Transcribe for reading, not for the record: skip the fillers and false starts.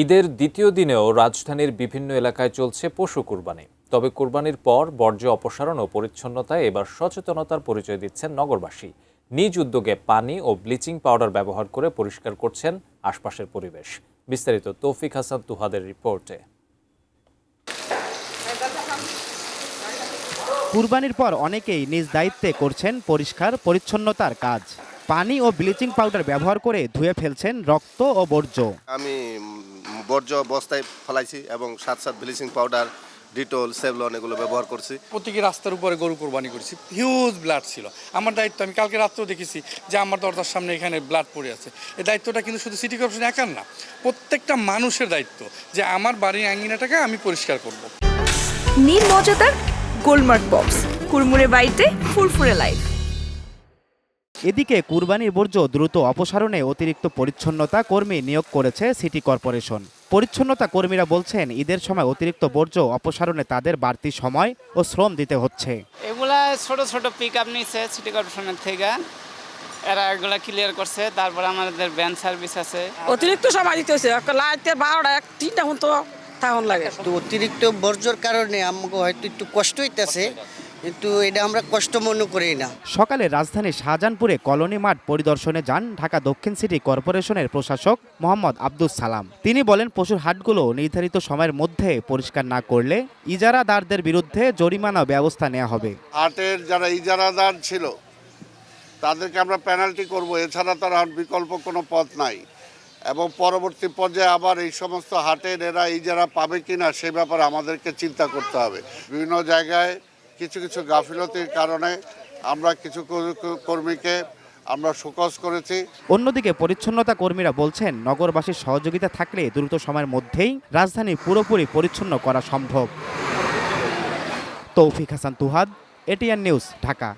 ঈদের দ্বিতীয় দিনেও রাজধানীর বিভিন্ন এলাকায় চলছে পশু কুরবানি। তবে কুরবানির পর বর্জ্য অপসারণ ও পরিচ্ছন্নতায় এবার সচেতনতার পরিচয় দিচ্ছেন নগরবাসী। নিজ উদ্যোগে পানি ও ব্লিচিং পাউডার ব্যবহার করে পরিষ্কার করছেন আশপাশের পরিবেশ। বিস্তারিত তৌফিক হাসান তুহাদের রিপোর্টে। কুরবানির পর অনেকেই নিজ দায়িত্বে করছেন পরিষ্কার পরিচ্ছন্নতার কাজ। পানি ও ব্লিচিং পাউডার ব্যবহার করে ধুয়ে ফেলছেন রক্ত ও বর্জ্য। আমি বর্জ্য বস্তায় ফেলাইছি এবং সাথে ব্লিচিং পাউডার, ডিটল, সেভলন এগুলো ব্যবহার করছি। প্রত্যেকে রাস্তার উপরে গরু কোরবানি করছি, হিউজ ব্লাড ছিল। আমার দায়িত্ব, আমি কালকে রাত্রেও দেখেছি যে আমার দরজার সামনে এখানে ব্লাড পড়ে আছে। এই দায়িত্বটা কিন্তু শুধু সিটি কর্পোরেশন একার না, প্রত্যেকটা মানুষের দায়িত্ব যে আমার বাড়ির আঙ্গিনাটাকে আমি পরিষ্কার করব। নীল মজাদার গোলমার্ক বক্স, কুরমুরে বাইটে ফুরফুরে লাইফ। এদিকে কুরবানির বর্জ্য দ্রুত অপসারণে অতিরিক্ত পরিচ্ছন্নতা কর্মী নিয়োগ করেছে সিটি কর্পোরেশন। পরিচ্ছন্নতা কর্মীরা বলছেন ঈদের সময় অতিরিক্ত বর্জ্য অপসারণে তাদের বাড়তি সময় ও শ্রম দিতে হচ্ছে। এগুলা ছোট ছোট পিক আপ নিচ্ছে সিটি কর্পোরেশনের থেকে, এরা এগুলা ক্লিয়ার করছে। তারপর আমাদের ভ্যান সার্ভিস আছে। অতিরিক্ত সময় দিতে হচ্ছে, লাইতে 12টা 3টা এখন তো তখন লাগে। অতিরিক্ত বর্জ্যর কারণে আমাকে হয়তো একটু কষ্ট হইতেছে, কিন্তু এটা আমরা কষ্ট মনে করি না। সকালে রাজধানীর শাহজাহানপুরে কলোনি মাঠ পরিদর্শনে যান ঢাকা দক্ষিণ সিটি কর্পোরেশনের প্রশাসক মোহাম্মদ আব্দুস সালাম। তিনি বলেন, পশুর হাটগুলো নির্ধারিত সময়ের মধ্যে পরিষ্কার না করলে ইজারাদারদের বিরুদ্ধে জরিমানা ব্যবস্থা নেওয়া হবে। হাটের যারা ইজারাদার ছিল তাদেরকে আমরা পেনাল্টি করব, এছাড়া তার আর বিকল্প কোনো পথ নাই। এবং পরবর্তী পর্যায়ে আবার এই সমস্ত হাটের এরা ইজারা পাবে কিনা সে ব্যাপারে আমাদেরকে চিন্তা করতে হবে। বিভিন্ন জায়গায় কিছু কিছু গাফিলতির কারণে আমরা কিছু কর্মীকে আমরা শোকজ করেছি। অন্যদিকে পরিচ্ছন্নতা কর্মীরা বলছেন, নগরবাসীর সহযোগিতা থাকলে দ্রুত সময়ের মধ্যেই রাজধানী পুরোপুরি পরিচ্ছন্ন করা সম্ভব। তৌফিক হাসান তুহাদ, এটিএন নিউজ, ঢাকা।